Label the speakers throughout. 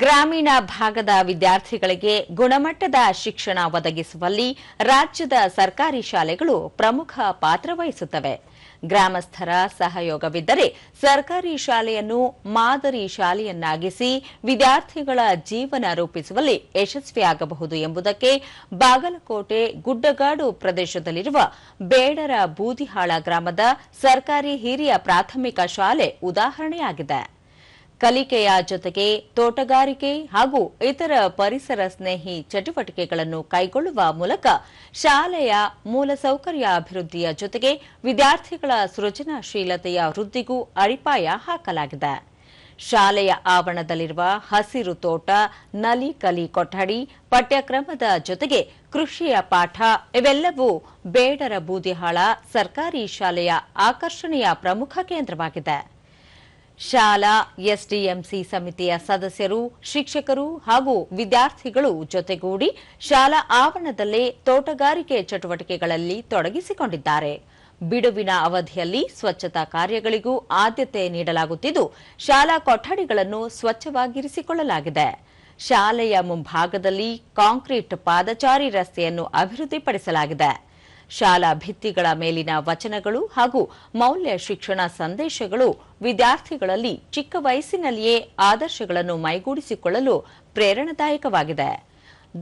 Speaker 1: ಗ್ರಾಮೀಣ ಭಾಗದ ವಿದ್ಯಾರ್ಥಿಗಳಿಗೆ ಗುಣಮಟ್ಟದ ಶಿಕ್ಷಣ ಒದಗಿಸುವಲ್ಲಿ ರಾಜ್ಯದ ಸರ್ಕಾರಿ ಶಾಲೆಗಳು ಪ್ರಮುಖ ಪಾತ್ರ ವಹಿಸುತ್ತವೆ. ಗ್ರಾಮಸ್ಥರ ಸಹಯೋಗವಿದ್ದರೆ ಸರ್ಕಾರಿ ಶಾಲೆಯನ್ನು ಮಾದರಿ ಶಾಲೆಯನ್ನಾಗಿಸಿ ವಿದ್ಯಾರ್ಥಿಗಳ ಜೀವನ ರೂಪಿಸುವಲ್ಲಿ ಯಶಸ್ವಿಯಾಗಬಹುದು ಎಂಬುದಕ್ಕೆ ಬಾಗಲಕೋಟೆ ಗುಡ್ಡಗಾಡು ಪ್ರದೇಶದಲ್ಲಿರುವ ಬೇಡರ ಬೂದಿಹಾಳ ಗ್ರಾಮದ ಸರ್ಕಾರಿ ಹಿರಿಯ ಪ್ರಾಥಮಿಕ ಶಾಲೆ ಉದಾಹರಣೆಯಾಗಿದೆ. ಕಲಿಕೆಯ ಜೊತೆಗೆ ತೋಟಗಾರಿಕೆ ಹಾಗೂ ಇತರ ಪರಿಸರ ಸ್ನೇಹಿ ಚಟುವಟಿಕೆಗಳನ್ನು ಕೈಗೊಳ್ಳುವ ಮೂಲಕ ಶಾಲೆಯ ಮೂಲಸೌಕರ್ಯ ಅಭಿವೃದ್ಧಿಯ ಜೊತೆಗೆ ವಿದ್ಯಾರ್ಥಿಗಳ ಸೃಜನಶೀಲತೆಯ ವೃದ್ಧಿಗೂ ಅಡಿಪಾಯ ಹಾಕಲಾಗಿದೆ. ಶಾಲೆಯ ಆವರಣದಲ್ಲಿರುವ ಹಸಿರು ತೋಟ, ನಲಿ ಕಲಿ ಕೊಠಡಿ, ಪಠ್ಯಕ್ರಮದ ಜೊತೆಗೆ ಕೃಷಿಯ ಪಾಠ ಇವೆಲ್ಲವೂ ಬೇಡರ ಬೂದಿಹಾಳ ಸರ್ಕಾರಿ ಶಾಲೆಯ ಆಕರ್ಷಣೆಯ ಪ್ರಮುಖ ಕೇಂದ್ರವಾಗಿದೆ. ಶಾಲಾ ಎಸ್ಡಿಎಂಸಿ ಸಮಿತಿಯ ಸದಸ್ಯರು, ಶಿಕ್ಷಕರು ಹಾಗೂ ವಿದ್ಯಾರ್ಥಿಗಳು ಜೊತೆಗೂಡಿ ಶಾಲಾ ಆವರಣದಲ್ಲೇ ತೋಟಗಾರಿಕೆ ಚಟುವಟಿಕೆಗಳಲ್ಲಿ ತೊಡಗಿಸಿಕೊಂಡಿದ್ದಾರೆ. ಬಿಡುವಿನ ಅವಧಿಯಲ್ಲಿ ಸ್ವಚ್ಛತಾ ಕಾರ್ಯಗಳಿಗೂ ಆದ್ಯತೆ ನೀಡಲಾಗುತ್ತಿದ್ದು ಶಾಲಾ ಕೊಠಡಿಗಳನ್ನು ಸ್ವಚ್ಛವಾಗಿರಿಸಿಕೊಳ್ಳಲಾಗಿದೆ. ಶಾಲೆಯ ಮುಂಭಾಗದಲ್ಲಿ ಕಾಂಕ್ರೀಟ್ ಪಾದಚಾರಿ ರಸ್ತೆಯನ್ನು ಅಭಿವೃದ್ಧಿಪಡಿಸಲಾಗಿದೆ. ಶಾಲಾ ಭಿತ್ತಿಗಳ ಮೇಲಿನ ವಚನಗಳು ಹಾಗೂ ಮೌಲ್ಯ ಶಿಕ್ಷಣ ಸಂದೇಶಗಳು ವಿದ್ಯಾರ್ಥಿಗಳಲ್ಲಿ ಚಿಕ್ಕ ವಯಸ್ಸಿನಲ್ಲಿಯೇ ಆದರ್ಶಗಳನ್ನು ಮೈಗೂಡಿಸಿಕೊಳ್ಳಲು ಪ್ರೇರಣಾದಾಯಕವಾಗಿದೆ.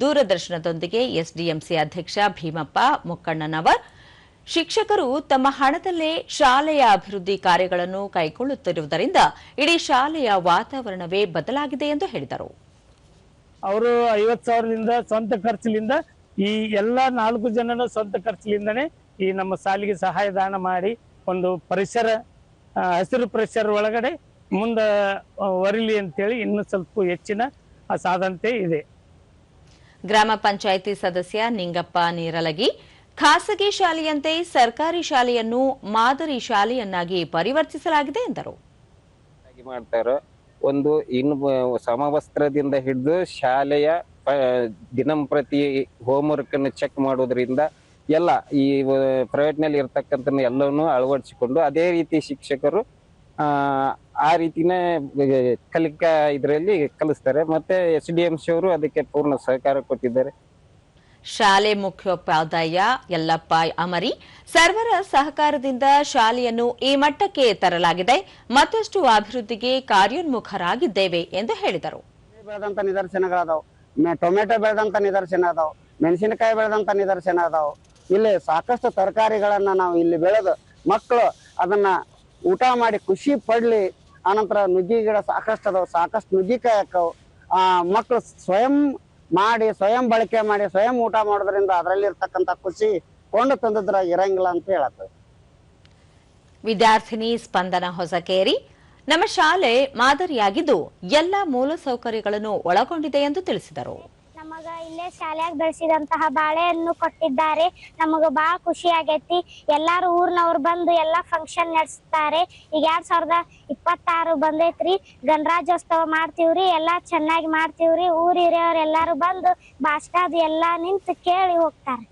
Speaker 1: ದೂರದರ್ಶನದೊಂದಿಗೆ ಎಸ್ಡಿಎಂಸಿ ಅಧ್ಯಕ್ಷ ಭೀಮಪ್ಪ ಮುಕ್ಕಣ್ಣನವರ್, ಶಿಕ್ಷಕರು ತಮ್ಮ ಹಣದಲ್ಲೇ ಶಾಲೆಯ ಅಭಿವೃದ್ಧಿ ಕಾರ್ಯಗಳನ್ನು ಕೈಗೊಳ್ಳುತ್ತಿರುವುದರಿಂದ ಇಡೀ ಶಾಲೆಯ ವಾತಾವರಣವೇ ಬದಲಾಗಿದೆ ಎಂದು ಹೇಳಿದರು.
Speaker 2: ಅವರು 50,000ದಿಂದ ಸ್ವಂತ ಖರ್ಚಿನಿಂದ ಈ ಎಲ್ಲ 4 ಜನನ ಸ್ವಂತ ಖರ್ಚಿನಿಂದನೇ ಈ ನಮ್ಮ ಶಾಲೆಗೆ ಸಹಾಯದಾನ ಮಾಡಿ ಒಂದು ಪರಿಸರ ಹಸಿರು ಪರಿಸರ ಒಳಗಡೆ ಮುಂದೆ ವರಿಲಿ ಅಂತೇಳಿ ಇನ್ನೂ ಸ್ವಲ್ಪ ಹೆಚ್ಚಿನ ಸಾಧ್ಯತೆ ಇದೆ.
Speaker 1: ಗ್ರಾಮ ಪಂಚಾಯಿತಿ ಸದಸ್ಯ ನಿಂಗಪ್ಪ ನೀರಲಗಿ, ಖಾಸಗಿ ಶಾಲೆಯಂತೆ ಸರ್ಕಾರಿ ಶಾಲೆಯನ್ನು ಮಾದರಿ ಶಾಲೆಯನ್ನಾಗಿ ಪರಿವರ್ತಿಸಲಾಗಿದೆ ಎಂದರು.
Speaker 3: ಒಂದು ಇನ್ನು ಸಮವಸ್ತ್ರದಿಂದ ಹಿಡಿದು ಶಾಲೆಯ ದಿನಂಪ್ರತಿ ಹೋಮ್ವರ್ಕ್ ಅನ್ನು ಚೆಕ್ ಮಾಡೋದ್ರಿಂದ ಎಲ್ಲ ಈ ಪ್ರೈವೇಟ್ ನಲ್ಲಿ ಇರ್ತಕ್ಕಂಥ ಎಲ್ಲವನ್ನೂ ಅಳವಡಿಸಿಕೊಂಡು ಅದೇ ರೀತಿ ಶಿಕ್ಷಕರು ಆ ರೀತಿನೇ ಕಲಿಕಾ ಇದರಲ್ಲಿ ಕಲಿಸ್ತಾರೆ. ಮತ್ತೆ ಎಸ್ಡಿಎಂಸಿ ಅವರು ಅದಕ್ಕೆ ಪೂರ್ಣ ಸಹಕಾರ ಕೊಟ್ಟಿದ್ದಾರೆ.
Speaker 1: ಶಾಲೆ ಮುಖ್ಯೋಪಾಧ್ಯಾಯ ಯಲ್ಲಪ್ಪ ಅಮರಿ, ಸರ್ವರ ಸಹಕಾರದಿಂದ ಶಾಲೆಯನ್ನು ಈ ಮಟ್ಟಕ್ಕೆ ತರಲಾಗಿದೆ, ಮತ್ತಷ್ಟು ಅಭಿವೃದ್ಧಿಗೆ ಕಾರ್ಯೋನ್ಮುಖರಾಗಿದ್ದೇವೆ ಎಂದು ಹೇಳಿದರು.
Speaker 4: ನಿದರ್ಶನಗಳದಾವ್, ಟೊಮೆಟೊ ಬೆಳೆದಂತ ನಿದರ್ಶನ ಅದಾವ್, ಮೆಣಸಿನಕಾಯಿ ಬೆಳೆದಂತ ನಿದರ್ಶನ ಅದಾವ್. ಇಲ್ಲಿ ಸಾಕಷ್ಟು ತರಕಾರಿಗಳನ್ನ ನಾವು ಇಲ್ಲಿ ಬೆಳೆದು ಮಕ್ಕಳು ಅದನ್ನ ಊಟ ಮಾಡಿ ಖುಷಿ ಪಡ್ಲಿ. ಆನಂತರ ನುಗ್ಗಿ ಗಿಡ ಸಾಕಷ್ಟು ಅದಾವ್, ಸಾಕಷ್ಟು ನುಗ್ಗಿಕಾಯಿ ಹಾಕವು. ಮಕ್ಕಳು ಸ್ವಯಂ ಮಾಡಿ, ಸ್ವಯಂ ಬಳಕೆ ಮಾಡಿ, ಸ್ವಯಂ ಊಟ ಮಾಡೋದ್ರಿಂದ ಅದರಲ್ಲಿ ಇರ್ತಕ್ಕಂಥ ಖುಷಿ ಕೊಂಡು ತಂದಿದ್ರ ಇರಂಗಿಲ್ಲ ಅಂತ ಹೇಳತ್ತವೆ.
Speaker 1: ವಿದ್ಯಾರ್ಥಿನಿ ಸ್ಪಂದನ ಹೊಸಕೇರಿ, ನಮ್ಮ ಶಾಲೆ ಮಾದರಿಯಾಗಿದ್ದು ಎಲ್ಲ ಮೂಲಸೌಕರ್ಯಗಳನ್ನು ಒಳಗೊಂಡಿದೆ ಎಂದು ತಿಳಿಸಿದರು.
Speaker 5: ನಮಗ ಇಲ್ಲೇ ಶಾಲೆಯಾಗ ಬೆಳೆಸಿದಂತಹ ಬಾಳೆಹಣ್ಣು ಕೊಟ್ಟಿದ್ದಾರೆ. ನಮಗ ಬಹಳ ಖುಷಿ ಆಗೈತಿ. ಎಲ್ಲಾರು ಊರ್ನವ್ರು ಬಂದು ಎಲ್ಲಾ ಫಂಕ್ಷನ್ ನಡೆಸ್ತಾರೆ. ಈಗ 2026 ಬಂದೈತ್ರಿ, ಗಣರಾಜ್ಯೋತ್ಸವ ಮಾಡ್ತೀವ್ರಿ, ಎಲ್ಲಾ ಚೆನ್ನಾಗಿ ಮಾಡ್ತೀವ್ರಿ. ಊರಿರೋರು ಎಲ್ಲಾರು ಬಂದು ಭಾಷಣ ಎಲ್ಲಾ ನಿಂತು ಕೇಳಿ ಹೋಗ್ತಾರೆ.